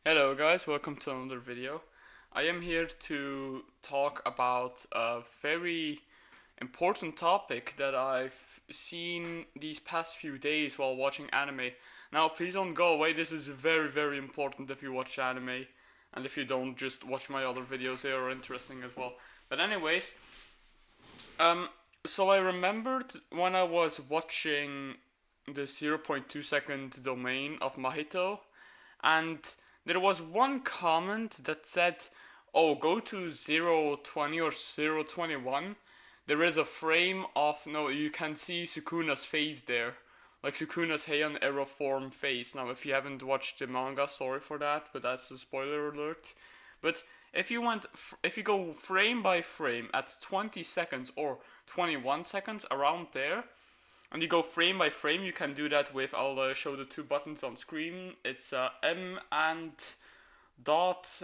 Hello guys, welcome to another video. I am here to talk about a very important topic that I've seen these past few days while watching anime. Now please don't go away, this is very important if you watch anime, and if you don't, just watch my other videos, they are interesting as well. But anyways, um, so I remembered when I was watching the zero point 0.2 second domain of Mahito, and there was one comment that said, "Oh, go to 020 or 021. There is a frame of no, you can see Sukuna's face there, like Sukuna's Heian era form face." Now, if you haven't watched the manga, sorry for that, but that's a spoiler alert. But if you go frame by frame at 20 seconds or 21 seconds around there, and you go frame by frame, you can do that with, I'll show the two buttons on screen. It's M and dot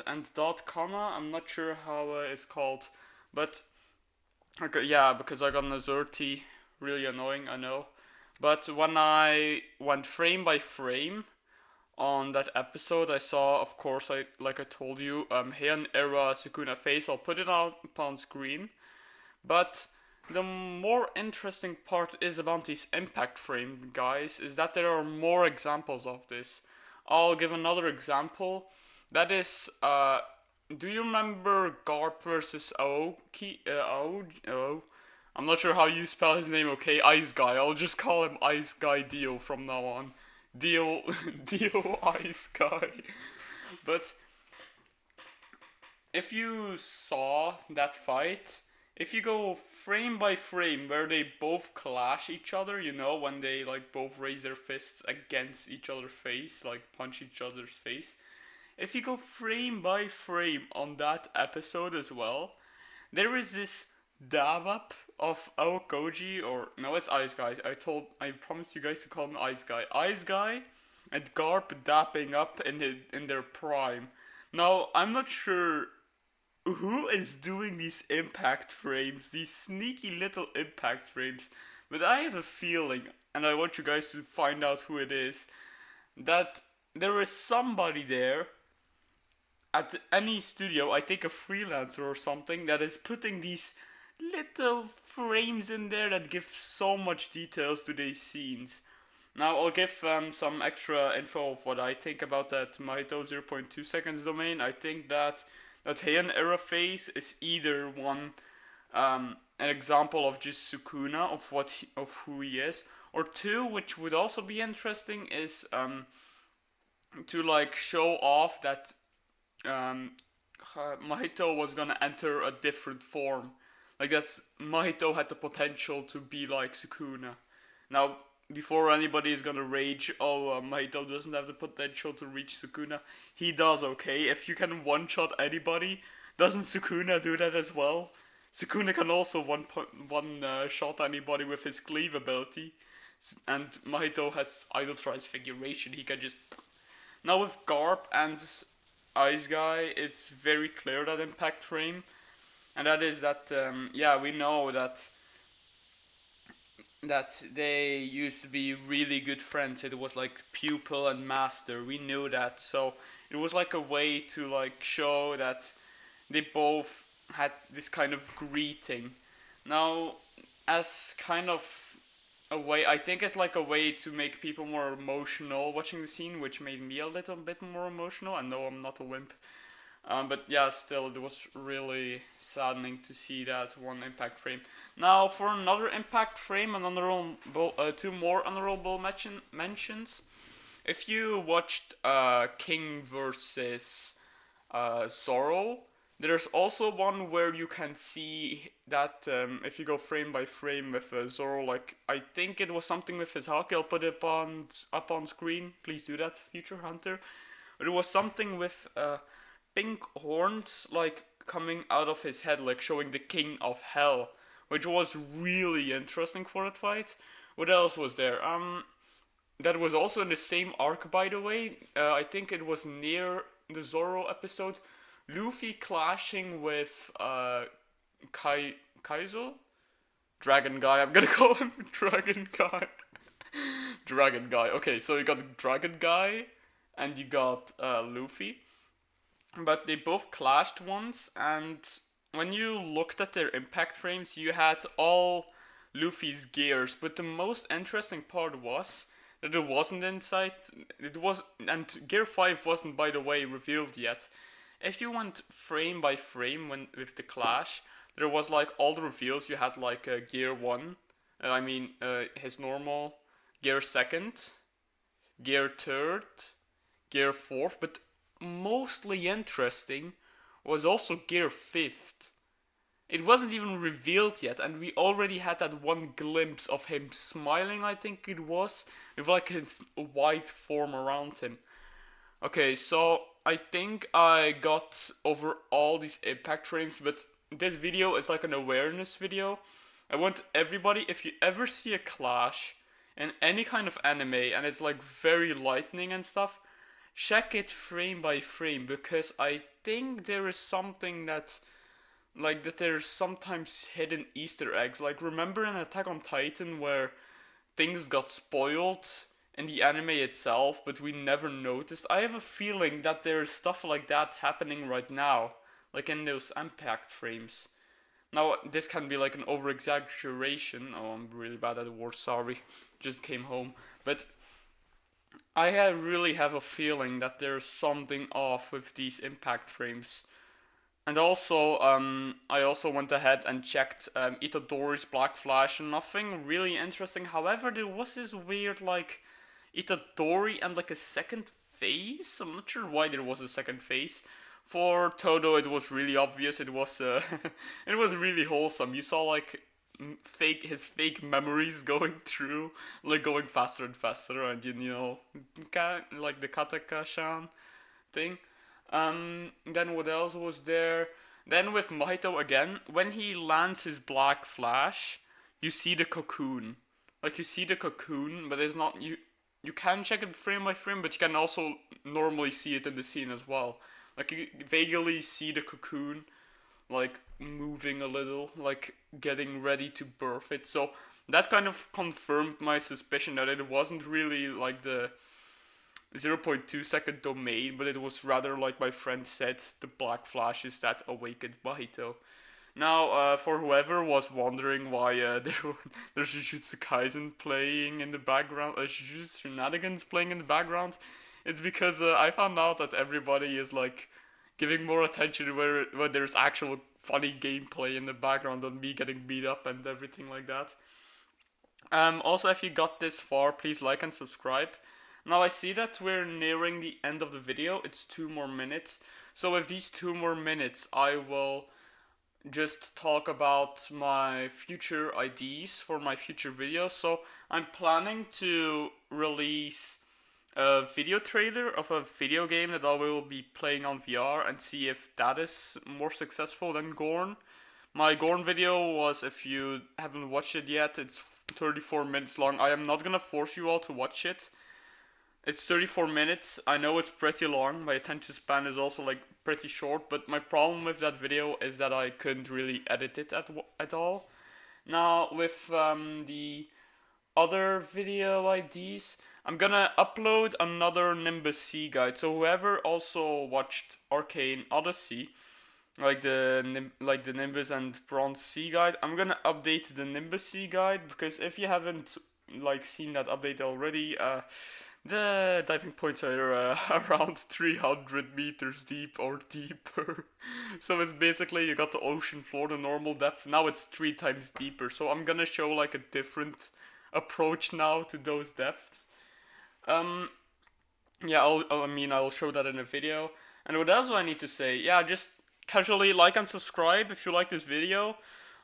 comma. I'm not sure how it's called, but okay, yeah, because I got an Azurti, really annoying, I know. But when I went frame by frame on that episode, I saw, of course, I told you, Heian era Sukuna face. I'll put it up on screen, but the more interesting part is about these impact frame guys is that there are more examples of this. I'll give another example. That is, do you remember Garp versus Aoki? I'm not sure how you spell his name. Okay, Ice Guy. I'll just call him Ice Guy Dio from now on. Dio, Dio Ice Guy. But if you saw that fight, if you go frame by frame where they both clash each other, when they like both raise their fists against each other's face, like punch each other's face. If you go frame by frame on that episode as well, there is this dab up of Aokoji, or no, it's Ice Guy. I promised you guys to call him Ice Guy. Ice Guy and Garp dapping up in their prime. Now, I'm not sure who is doing these impact frames, these sneaky little impact frames, but I have a feeling, and I want you guys to find out who it is, that there is somebody there at any studio, I think a freelancer or something, that is putting these little frames in there that give so much details to these scenes. Now I'll give some extra info of what I think about that Mahito 0.2 seconds domain. I think that Heian era face is either one, an example of just Sukuna of who he is, or two, which would also be interesting, is to like show off that Mahito was gonna enter a different form. Like that's Mahito had the potential to be like Sukuna. Now, before anybody is gonna rage, oh, Mahito doesn't have the potential to reach Sukuna. He does, okay? If you can one shot anybody, doesn't Sukuna do that as well? Sukuna can also one shot anybody with his cleave ability, and Mahito has Idol Transfiguration. He can just. Now with Garp and Ice Guy, it's very clear that impact frame, and that is that yeah, we know that they used to be really good friends. It was like pupil and master. We knew that, so it was like a way to like show that they both had this kind of greeting. Now, as kind of a way, I think it's like a way to make people more emotional watching the scene, which made me a little bit more emotional. I know I'm not a wimp, but yeah, still, it was really saddening to see that one impact frame. Now, for another impact frame, two more honorable mentions. If you watched King versus Zoro, there's also one where you can see that if you go frame by frame with Zoro, like I think it was something with his haki. I'll put it up on screen. Please do that, future hunter. But it was something with pink horns like coming out of his head, like showing the king of hell, which was really interesting for that fight. What else was there? That was also in the same arc, by the way. I think it was near the Zoro episode. Luffy clashing with Kaizo, Dragon Guy. I'm gonna call him Dragon Guy. Dragon Guy. Okay, so you got Dragon Guy, and you got Luffy. but they both clashed once, and when you looked at their impact frames, you had all Luffy's gears, but the most interesting part was that it wasn't inside. It was, and Gear 5 wasn't, by the way, revealed yet. If you went frame by frame when with the clash, there was like all the reveals. You had like Gear 1, his normal, Gear 2nd, Gear 3rd, Gear 4th, but mostly interesting was also Gear 5th. It wasn't even revealed yet, and we already had that one glimpse of him smiling, I think it was, with like his white form around him. Okay, so I think I got over all these impact frames, but this video is like an awareness video. I want everybody, if you ever see a clash in any kind of anime and it's like very lightning and stuff, check it frame by frame, because I think there is something that there's sometimes hidden Easter eggs. Like, remember in Attack on Titan where things got spoiled in the anime itself, but we never noticed? I have a feeling that there's stuff like that happening right now, like in those impact frames. Now, this can be like an over exaggeration. Oh, I'm really bad at words, sorry. Just came home. But really have a feeling that there's something off with these impact frames. And also, I also went ahead and checked Itadori's Black Flash. Nothing really interesting. However, there was this weird, like, Itadori and, like, a second face. I'm not sure why there was a second face. For Todo, it was really obvious. It was, it was really wholesome. You saw, like, his fake memories going through, like, going faster and faster. And, you know, like the Kataka-shan thing. Then what else was there? Then with Mahito again, when he lands his Black Flash, you see the cocoon. Like, you see the cocoon, but it's not you. You can check it frame by frame, but you can also normally see it in the scene as well. Like, you vaguely see the cocoon, like moving a little, like getting ready to birth it. So that kind of confirmed my suspicion that it wasn't really like the 0.2-second domain, but it was rather, like my friend said, the Black Flashes that awakened Mahito. Now, for whoever was wondering why there's Jujutsu Kaisen playing in the background, Jujutsu Shenanigans playing in the background, it's because I found out that everybody is like giving more attention where when there's actual funny gameplay in the background than me getting beat up and everything like that. Also, if you got this far, please like and subscribe. Now I see that we're nearing the end of the video. It's 2 more minutes. So with these 2 more minutes, I will just talk about my future ideas for my future videos. So I'm planning to release a video trailer of a video game that I will be playing on VR and see if that is more successful than Gorn. My Gorn video was, if you haven't watched it yet, it's 34 minutes long. I am not gonna force you all to watch it. It's 34 minutes. I know it's pretty long. My attention span is also like pretty short, but my problem with that video is that I couldn't really edit it at all. Now with the other video IDs, I'm gonna upload another Nimbus C guide. So whoever also watched Arcane Odyssey, like the Nimbus and Bronze C guide, I'm gonna update the Nimbus C guide, because if you haven't like seen that update already, the diving points are around 300 meters deep or deeper. So it's basically you got the ocean floor, the normal depth. Now it's 3 times deeper. So I'm gonna show like a different approach now to those depths. Yeah, I'll show that in a video. And what else do I need to say? Yeah, just casually like and subscribe if you like this video.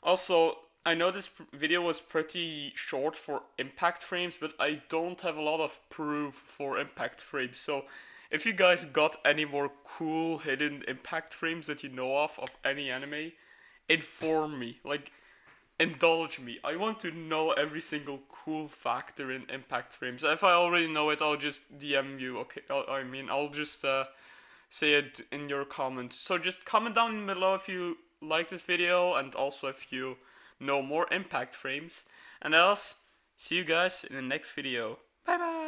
Also, I know this video was pretty short for impact frames, but I don't have a lot of proof for impact frames. So if you guys got any more cool hidden impact frames that you know of any anime, inform me. Like, indulge me. I want to know every single cool factor in impact frames. If I already know it, I'll just DM you. Okay, I'll just say it in your comments. So just comment down below if you like this video, and also if you know more impact frames. And else, see you guys in the next video. Bye bye!